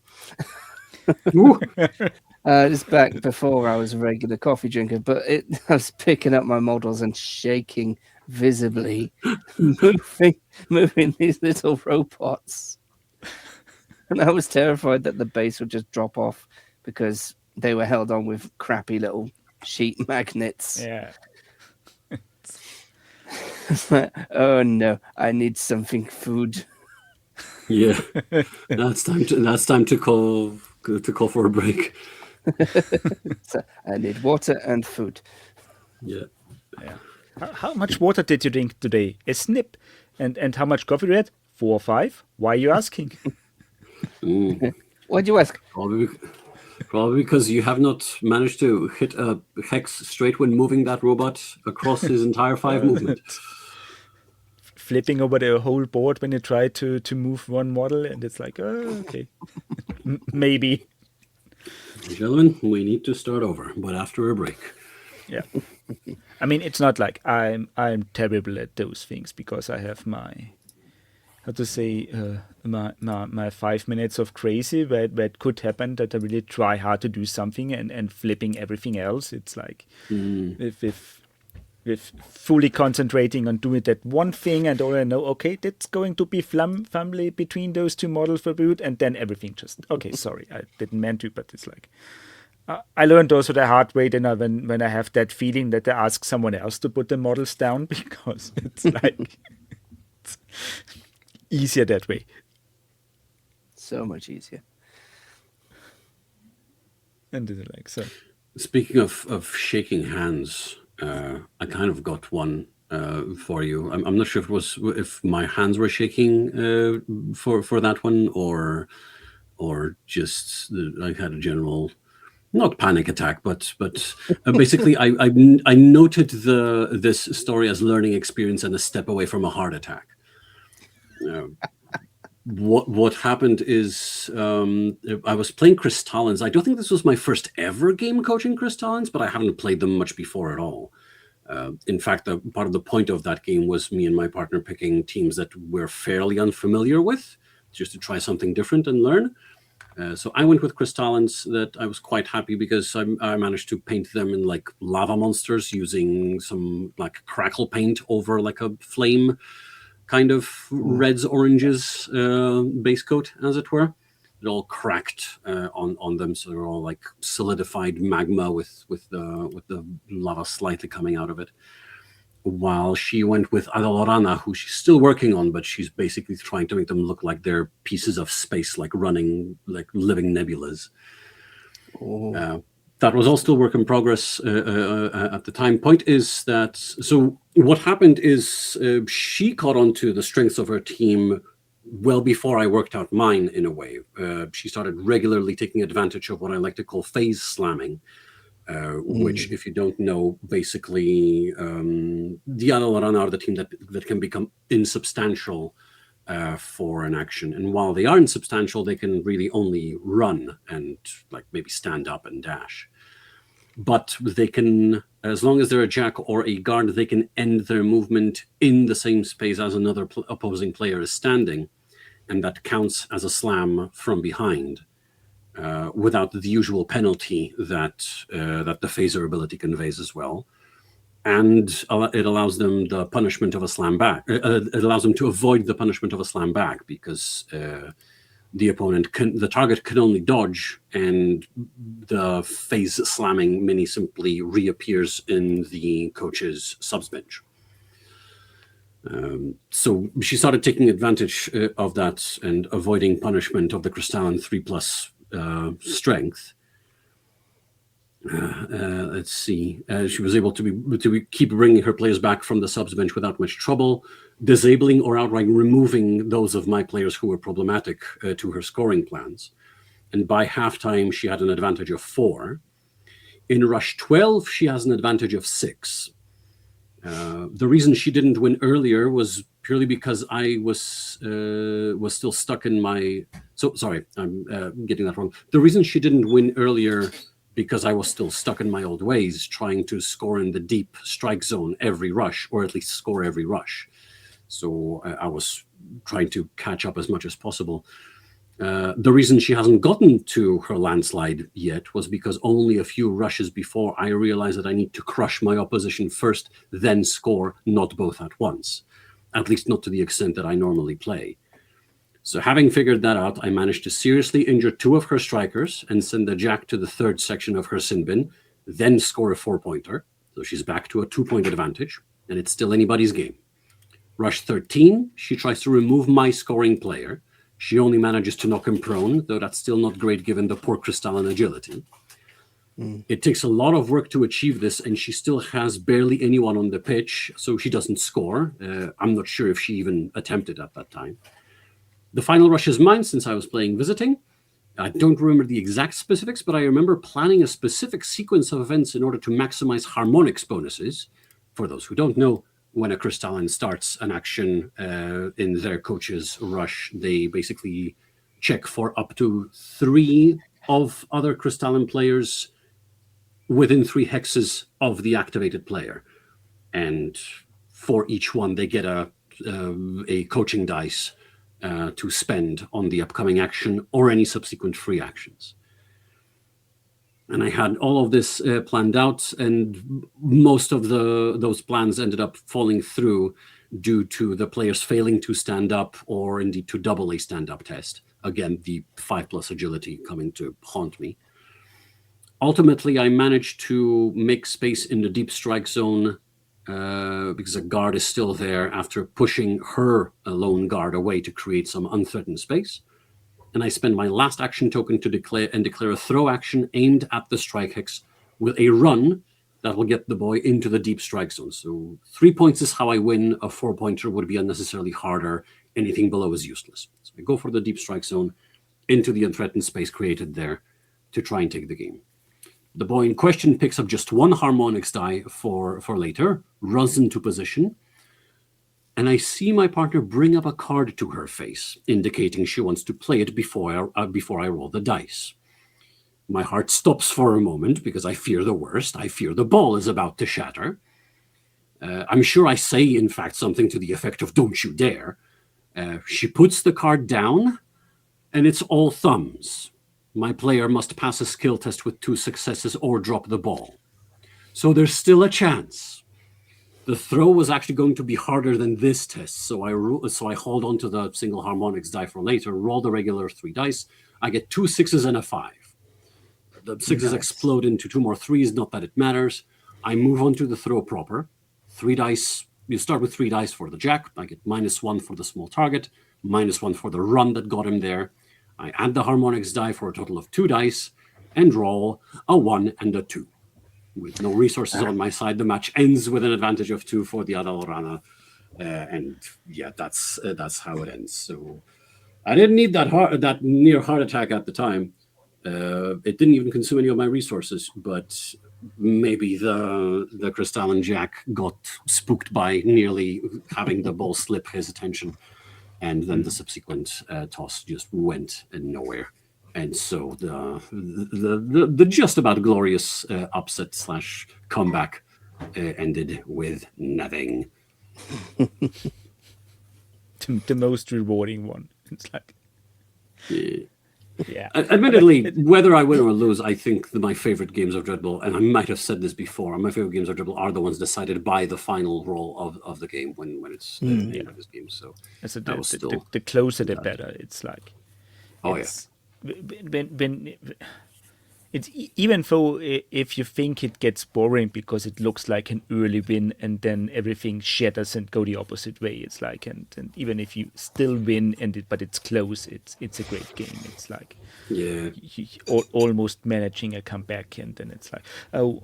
Just back before I was a regular coffee drinker, but I was picking up my models and shaking visibly, moving these little robots. And I was terrified that the base would just drop off because they were held on with crappy little sheet magnets. Yeah. Oh no, I need something food. Yeah, that's time to call for a break. So I need water and food. Yeah. How much water did you drink today? A snip. And how much coffee you had? 4 or 5? Why are you asking? Why'd you ask? Probably because you have not managed to hit a hex straight when moving that robot across his entire 5 movement. Flipping over the whole board when you try to move one model, and it's like, oh, okay. Maybe. Gentlemen, we need to start over, but after a break. Yeah. I mean, it's not like I'm terrible at those things, because I have my, how to say, my 5 minutes of crazy where it could happen that I really try hard to do something and flipping everything else. It's like with fully concentrating on doing that one thing, and all I know, okay, that's going to be family between those 2 models for boot, and then everything just, okay, sorry, I didn't mean to, but it's like, I learned also the hard way then when I have that feeling that I ask someone else to put the models down, because it's like it's easier that way. So much easier. And it's like, so. Speaking of shaking hands, I kind of got one for you. I'm not sure if my hands were shaking for that one, or just I had a general, not panic attack, but basically I noted this story as learning experience and a step away from a heart attack. What happened is I was playing Crystallins. I don't think this was my first ever game coaching Crystallins, but I haven't played them much before at all. In fact, part of the point of that game was me and my partner picking teams that we're fairly unfamiliar with, just to try something different and learn. So I went with Crystallins that I was quite happy because I managed to paint them in like lava monsters using some like crackle paint over like a flame kind of reds, oranges base coat, as it were. It all cracked on them, so they're all like solidified magma with the lava slightly coming out of it. While she went with Adalorana, who she's still working on, but she's basically trying to make them look like they're pieces of space, like running, like living nebulas. That was all still work in progress at the time. Point is that, so what happened is she caught on to the strengths of her team well before I worked out mine in a way. She started regularly taking advantage of what I like to call phase slamming, which, if you don't know, basically the Adalran are the team that can become insubstantial for an action. And while they are insubstantial, they can really only run and like maybe stand up and dash. But they can, as long as they're a jack or a guard, they can end their movement in the same space as another opposing player is standing. And that counts as a slam from behind without the usual penalty that the phaser ability conveys as well. And it allows them the punishment of a slam back. It allows them to avoid the punishment of a slam back because the target can only dodge, and the phase slamming mini simply reappears in the coach's subs bench. So she started taking advantage of that and avoiding punishment of the Crystalline 3+ strength. Let's see. She was able to keep bringing her players back from the subs bench without much trouble, disabling or outright removing those of my players who were problematic to her scoring plans. And by halftime, she had an advantage of 4. In Rush 12, she has an advantage of 6. The reason she didn't win earlier was purely because I was still stuck in my... So, sorry, I'm getting that wrong. The reason she didn't win earlier because I was still stuck in my old ways, trying to score in the deep strike zone every rush, or at least score every rush. So I was trying to catch up as much as possible. The reason she hasn't gotten to her landslide yet was because only a few rushes before I realized that I need to crush my opposition first, then score, not both at once. At least not to the extent that I normally play. So having figured that out, I managed to seriously injure 2 of her strikers and send the jack to the 3rd section of her sin bin, then score a 4-pointer. So she's back to a 2-point advantage, and it's still anybody's game. Rush 13, she tries to remove my scoring player. She only manages to knock him prone, though that's still not great given the poor crystalline agility. It takes a lot of work to achieve this, and she still has barely anyone on the pitch, so she doesn't score. I'm not sure if she even attempted at that time. The final rush is mine since I was playing Visiting. I don't remember the exact specifics, but I remember planning a specific sequence of events in order to maximize harmonics bonuses. For those who don't know, when a Crystalline starts an action in their coach's rush, they basically check for up to 3 of other Crystalline players within 3 hexes of the activated player. And for each one, they get a coaching dice to spend on the upcoming action or any subsequent free actions. And I had all of this planned out, and most of those plans ended up falling through due to the players failing to stand up or indeed to double a stand-up test. Again, the 5+ agility coming to haunt me. Ultimately, I managed to make space in the deep strike zone because a guard is still there after pushing her lone guard away to create some unthreatened space. And I spend my last action token to declare a throw action aimed at the strike hex with a run that will get the boy into the deep strike zone. So 3 points is how I win. A 4-pointer would be unnecessarily harder. Anything below is useless. So I go for the deep strike zone into the unthreatened space created there to try and take the game. The boy in question picks up just 1 harmonics die for later, runs into position, and I see my partner bring up a card to her face, indicating she wants to play it before I roll the dice. My heart stops for a moment because I fear the worst. I fear the ball is about to shatter. I'm sure I say, in fact, something to the effect of, "Don't you dare." She puts the card down, and it's all thumbs. My player must pass a skill test with 2 successes or drop the ball. So there's still a chance. The throw was actually going to be harder than this test, so I hold on to the single harmonics die for later, roll the regular 3 dice. I get 2 6s and a 5. The 6s explode into 2 more 3s, not that it matters. I move on to the throw proper. 3 dice. You start with 3 dice for the jack. I get -1 for the small target, -1 for the run that got him there. I add the harmonics die for a total of 2 dice and roll a 1 and a 2. With no resources on my side, the match ends with an advantage of 2 for the Adalrana. And yeah, that's how it ends. So I didn't need that near heart attack at the time. It didn't even consume any of my resources, but maybe the Crystalline Jack got spooked by nearly having the ball slip his attention, and then the subsequent toss just went nowhere. And so the just about glorious upset / comeback ended with nothing. The most rewarding one. It's like, yeah. Admittedly, whether I win or lose, I think my favorite games of Dreadball, and I might have said this before, my favorite games of Dreadball are the ones decided by the final roll of the game when it's the end of this game. So that was still the closer the better. It's like, when it's even though if you think it gets boring because it looks like an early win and then everything shatters and go the opposite way, it's like, and even if you still win but it's close, it's a great game. It's like, almost managing a comeback, and then it's like, oh,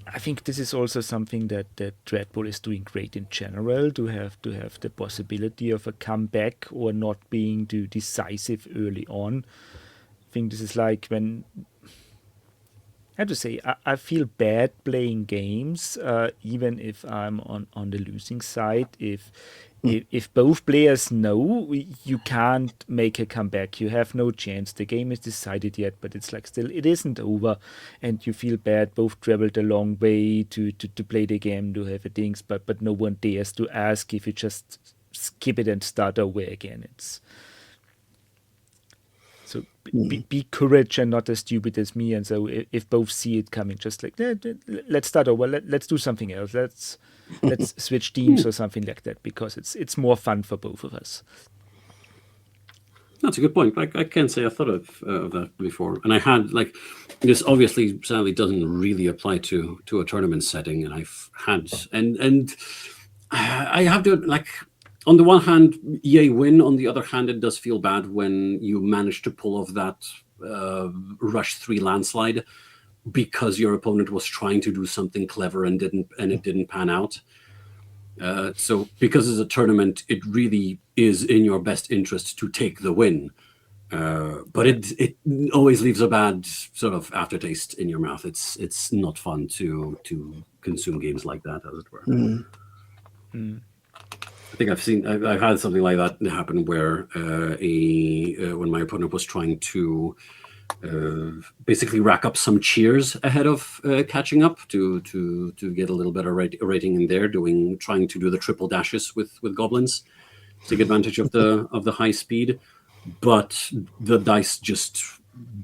I think this is also something that Dreadball is doing great in general, to have the possibility of a comeback or not being too decisive early on. I think this is like when, I have to say, I feel bad playing games, even if I'm on the losing side. If both players know you can't make a comeback, you have no chance, the game is decided yet, but it's like still it isn't over, and you feel bad. Both traveled a long way to play the game, to have things, but no one dares to ask if you just skip it and start over again. It's so be courage and not as stupid as me. And so if both see it coming, just like, let's start over, let's do something else, let's switch teams or something like that, because it's more fun for both of us. That's a good point. I can't say I thought of that before. And I had, like, this obviously sadly doesn't really apply to a tournament setting, and I've had and I have to, like, on the one hand, yay win. On the other hand, it does feel bad when you manage to pull off that rush 3 landslide because your opponent was trying to do something clever and it didn't pan out. So because it's a tournament, it really is in your best interest to take the win. But it always leaves a bad sort of aftertaste in your mouth. It's not fun to consume games like that, as it were. I think I've had something like that happen where when my opponent was trying to basically rack up some cheers ahead of catching up to get a little better rating in there, trying to do the triple dashes with goblins, take advantage of the high speed, but the dice just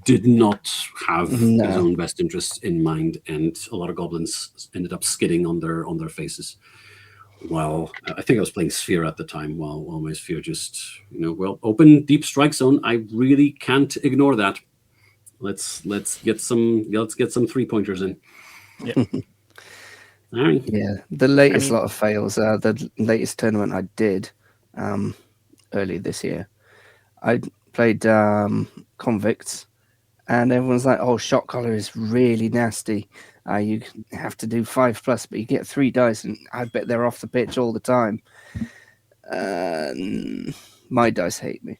did not have his own best interests in mind, and a lot of goblins ended up skidding on their faces. Well, I think I was playing Sphere at the time, while my Sphere just, open deep strike zone. I really can't ignore that. Let's get some 3-pointers in. Yeah. All right. Yeah, the latest lot of fails. The latest tournament I did early this year, I played Convicts, and everyone's like, "Oh, shot collar is really nasty. You have to do 5+, but you get 3 dice, and I bet they're off the pitch all the time." My dice hate me.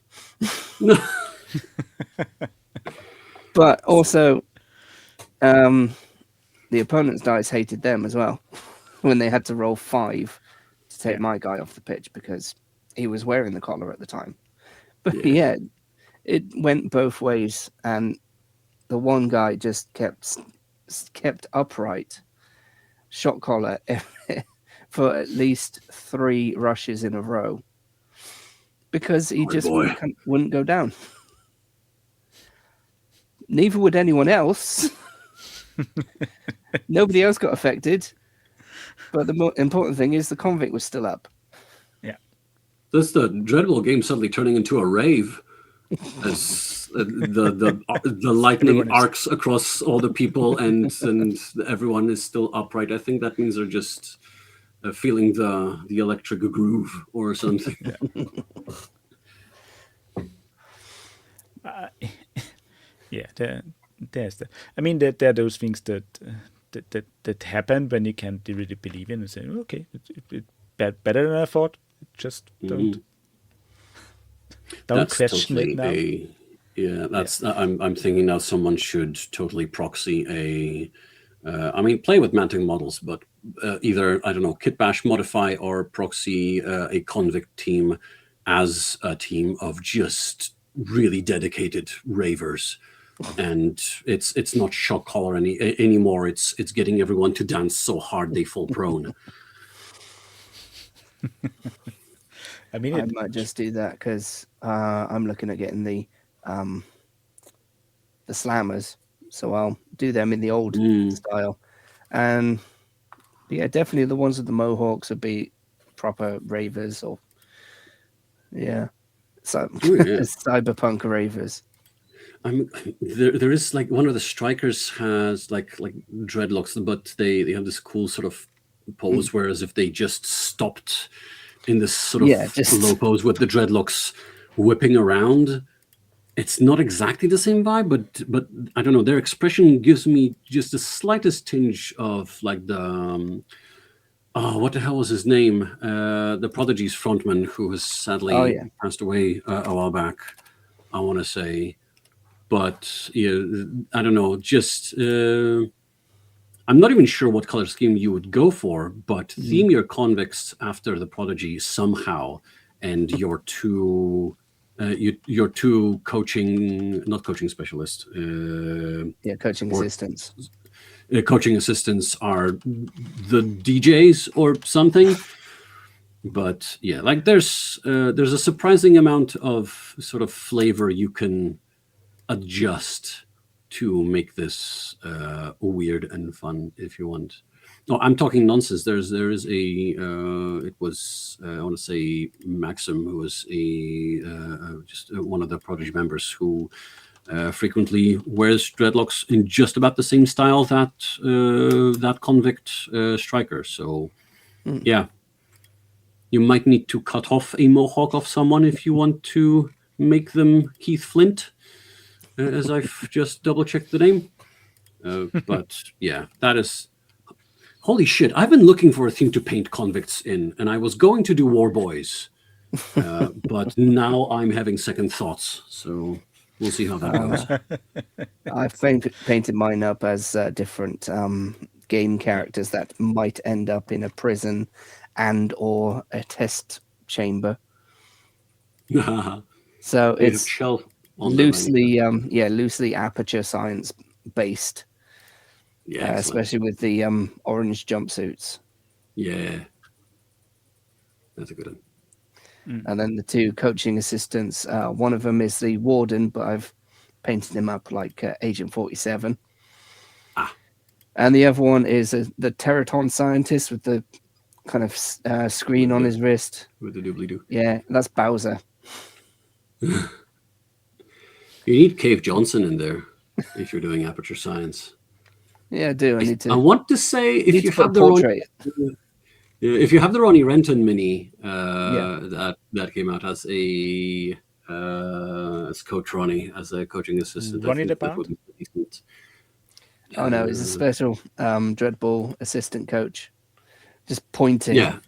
But also, the opponent's dice hated them as well when they had to roll 5 to take my guy off the pitch because he was wearing the collar at the time. But it went both ways, and the one guy just kept upright, shot collar for at least 3 rushes in a row because he wouldn't go down. Neither would anyone else. Nobody else got affected. But the more important thing is the convict was still up. Yeah. That's the Dreadball game suddenly turning into a rave as the lightning arcs across all the people and everyone is still upright. I think that means they're just feeling the electric groove or something. There's that. I mean, there are those things that happen when you can't really believe in and say, okay, it's better than I thought. Just don't. Don't That's question it totally now. that's I'm thinking now someone should totally proxy I mean, play with Mantic models, but either, I don't know, kit bash modify or proxy a convict team as a team of just really dedicated ravers. And it's not shock collar anymore. It's getting everyone to dance so hard they fall prone. I mean, I might just do that because I'm looking at getting the slammers, so I'll do them in the old style. And yeah, definitely the ones with the mohawks would be proper ravers, or so cyberpunk ravers. There is like one of the strikers has like dreadlocks, but they have this cool sort of pose, whereas if they just stopped in this sort of low pose with the dreadlocks whipping around, it's not exactly the same vibe, but I don't know, their expression gives me just the slightest tinge of like the what the hell was his name, the Prodigy's frontman who has sadly passed away a while back, I want to say. But yeah, I don't know, just I'm not even sure what color scheme you would go for, but theme your convicts after the Prodigy somehow, and your two coaching, not coaching specialists, coaching assistants. Coaching assistants are the DJs or something. But yeah, like there's a surprising amount of sort of flavor you can adjust to make this weird and fun if you want. No, I'm talking nonsense. There is a it was I want to say Maxim, who was just one of the Prodigy members who frequently wears dreadlocks in just about the same style that that convict striker. So yeah, you might need to cut off a mohawk of someone if you want to make them Keith Flint, as I've just double-checked the name. But yeah, that is... Holy shit, I've been looking for a theme to paint convicts in, and I was going to do War Boys, but now I'm having second thoughts, so we'll see how that goes. I've painted mine up as different game characters that might end up in a prison and or a test chamber. So it's loosely loosely aperture science based, especially with the orange jumpsuits. Yeah, that's a good one. And then the two coaching assistants, one of them is the warden, but I've painted him up like Agent 47. And the other one is the Teraton scientist with the kind of screen on his wrist. With the doobly-doo. Yeah, that's Bowser. You need Cave Johnson in there if you're doing aperture science. Yeah, I do. I want to say if you have the portrait. If you have the Ronnie Renton mini that came out as a as Coach Ronnie, as a coaching assistant, Ronnie the Bound? Oh no, he's a special Dreadball assistant coach, just pointing. Yeah.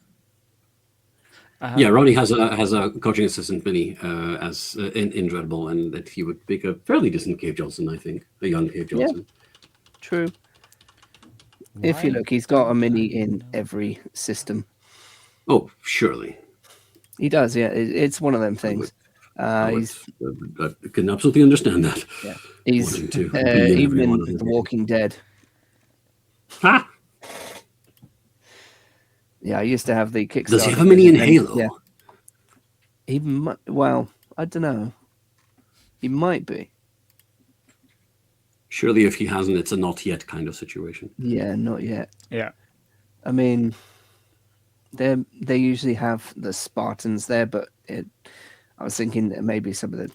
Yeah, Ronnie has a coaching assistant mini as in Dreadball, and that he would pick a fairly decent Cave Johnson, I think, a young Cave Johnson. Yeah, true. If you look, he's got a mini in every system. Oh, surely. He does, yeah. It's one of them things. I can absolutely understand that. Yeah, he's even in The Walking Dead. Ah! Yeah, I used to have the Kickstarter. Does he have a mini in Halo? Yeah. Well, I don't know. He might be. Surely if he hasn't, it's a not yet kind of situation. Yeah, not yet. Yeah. I mean, they usually have the Spartans there, but I was thinking that maybe some of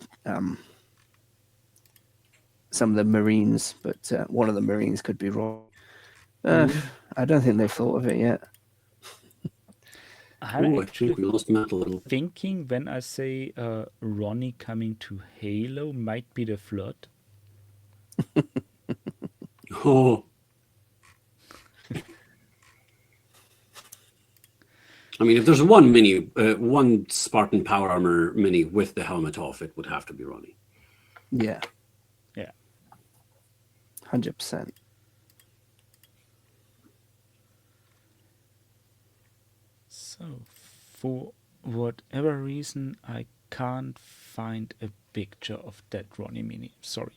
the Marines, but one of the Marines could be wrong. I don't think they've thought of it yet. I'm actually we lost Matt a little. Thinking when I say Ronnie coming to Halo might be the Flood. Oh. I mean, if there's one Spartan Power Armor mini with the helmet off, it would have to be Ronnie. Yeah. Yeah. 100%. So, for whatever reason, I can't find a picture of that Ronnie mini. Sorry.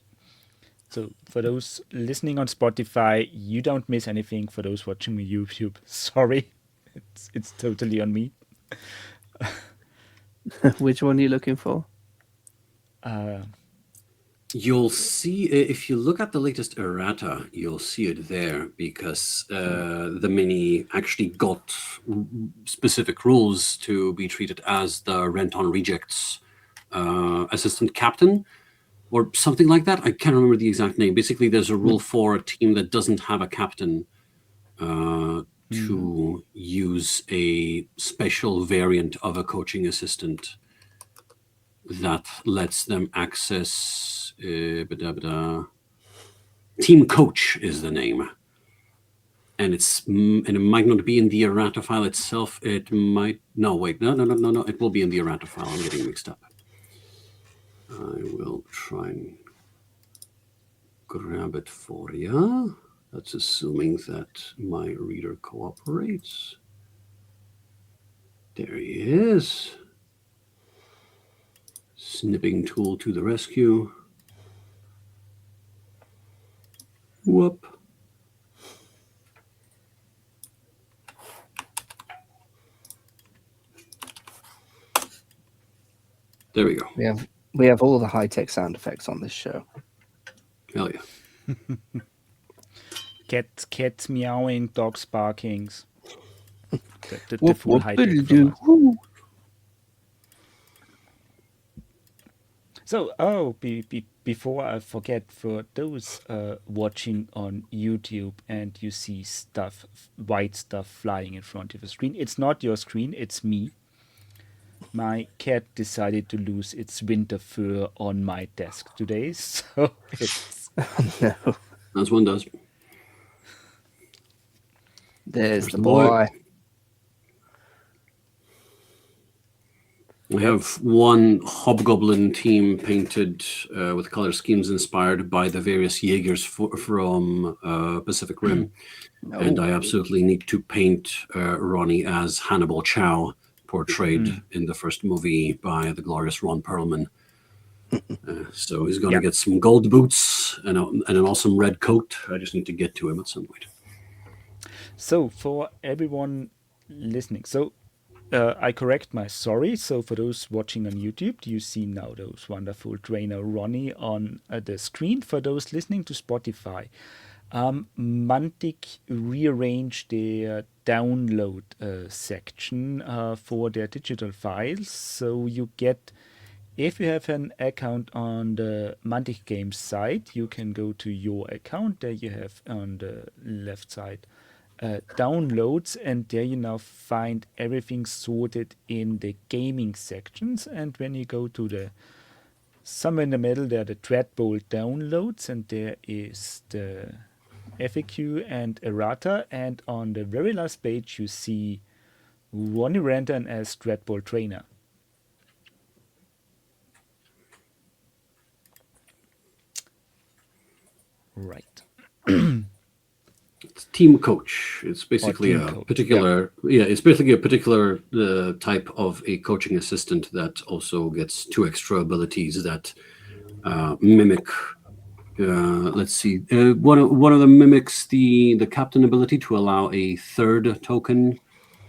So, for those listening on Spotify, you don't miss anything. For those watching me YouTube, sorry, it's totally on me. Which one are you looking for? You'll see, if you look at the latest errata, you'll see it there, because the mini actually got specific rules to be treated as the Renton Rejects assistant captain, or something like that. I can't remember the exact name. Basically, there's a rule for a team that doesn't have a captain to use a special variant of a coaching assistant that lets them access Team Coach is the name, and it might not be in the errata file itself. It might no. It will be in the errata file. I'm getting mixed up. I will try and grab it for you. That's assuming that my reader cooperates. There he is. Snipping tool to the rescue. Whoop. There we go. We have all the high-tech sound effects on this show. Hell yeah. Cats meowing, dogs barkings. The Whoop, full whoop, high-tech diddle from do. us. Woo. So, before I forget, for those watching on YouTube and you see white stuff flying in front of the screen, it's not your screen, it's me. My cat decided to lose its winter fur on my desk today, so it's... No. As one does. There's the boy. I have one hobgoblin team painted with color schemes inspired by the various Jaegers from Pacific Rim. And I absolutely need to paint Ronnie as Hannibal Chow, portrayed in the first movie by the glorious Ron Perlman. So he's going to get some gold boots and an awesome red coat. I just need to get to him at some point. So for everyone listening, I correct my sorry. So for those watching on YouTube, you see now those wonderful trainer Ronnie on the screen. For those listening to Spotify, Mantic rearranged their download section for their digital files. So you get, if you have an account on the Mantic Games site, you can go to your account. There you have on the left side downloads, and there you now find everything sorted in the gaming sections. And when you go to the somewhere in the middle, there are the Dreadball downloads, and there is the FAQ and errata. And on the very last page, you see Ronnie Renton as Dreadball trainer. Right. It's team coach. It's basically it's basically a particular type of a coaching assistant that also gets 2 extra abilities that mimic. Let's see. One of them mimics the captain ability to allow a third token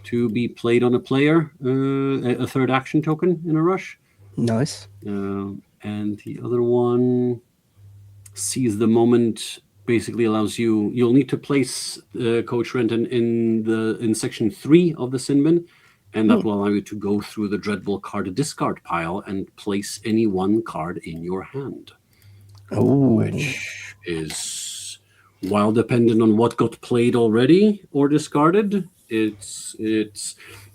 to be played on a player, a third action token in a rush. Nice. And the other one, seize the moment, basically allows you'll need to place Coach Renton in section 3 of the Sin Bin, and that will allow you to go through the Dreadball card discard pile and place any one card in your hand. Which is, while dependent on what got played already or discarded, it's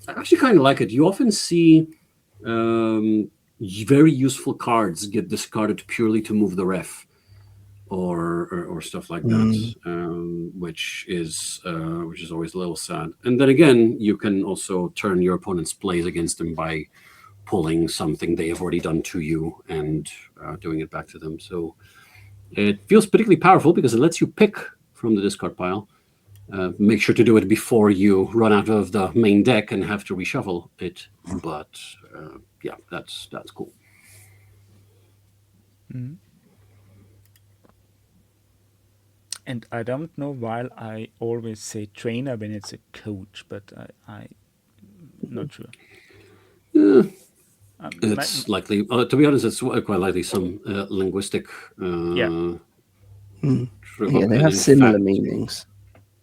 I actually kind of like it. You often see very useful cards get discarded purely to move the ref. or stuff like that, which is always a little sad. And then again, you can also turn your opponent's plays against them by pulling something they have already done to you and doing it back to them. So it feels particularly powerful because it lets you pick from the discard pile. Make sure to do it before you run out of the main deck and have to reshuffle it. But yeah, that's cool. Mm-hmm. And I don't know why I always say trainer when it's a coach, but I'm not sure. It's likely, to be honest, it's quite likely some linguistic. Yeah, they have similar meanings.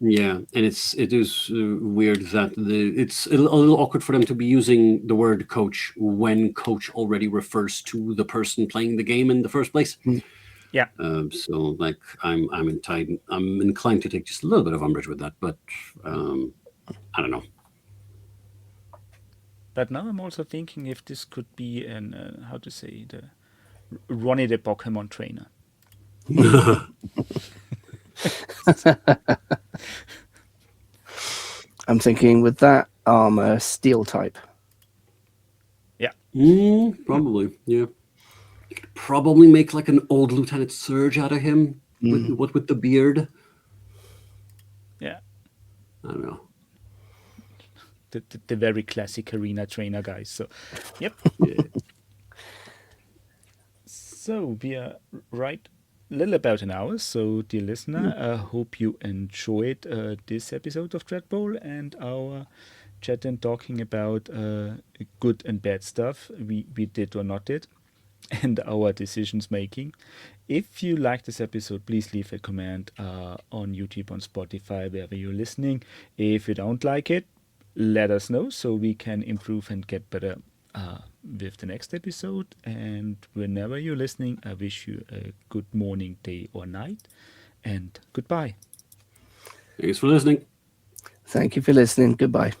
Yeah, and it is weird that it's a little awkward for them to be using the word coach when coach already refers to the person playing the game in the first place. Yeah. So like I'm inclined to take just a little bit of umbrage with that, but I don't know. But now I'm also thinking if this could be an how to say, the Ronnie the Pokemon trainer. I'm thinking with that armor, steel type. Yeah. Probably. Yeah. You could probably make like an old Lieutenant Surge out of him with the beard. Yeah. I don't know. The very classic arena trainer guys. So, yep. So we are right a little about an hour. So, dear listener, I hope you enjoyed this episode of Dreadball and our chat and talking about good and bad stuff we did or not did, and our decisions making. If you like this episode, please leave a comment on YouTube, on Spotify, wherever you're listening. If you don't like it, let us know so we can improve and get better with the next episode. And whenever you're listening, I wish you a good morning, day, or night. And goodbye. Thanks for listening. Thank you for listening. Goodbye.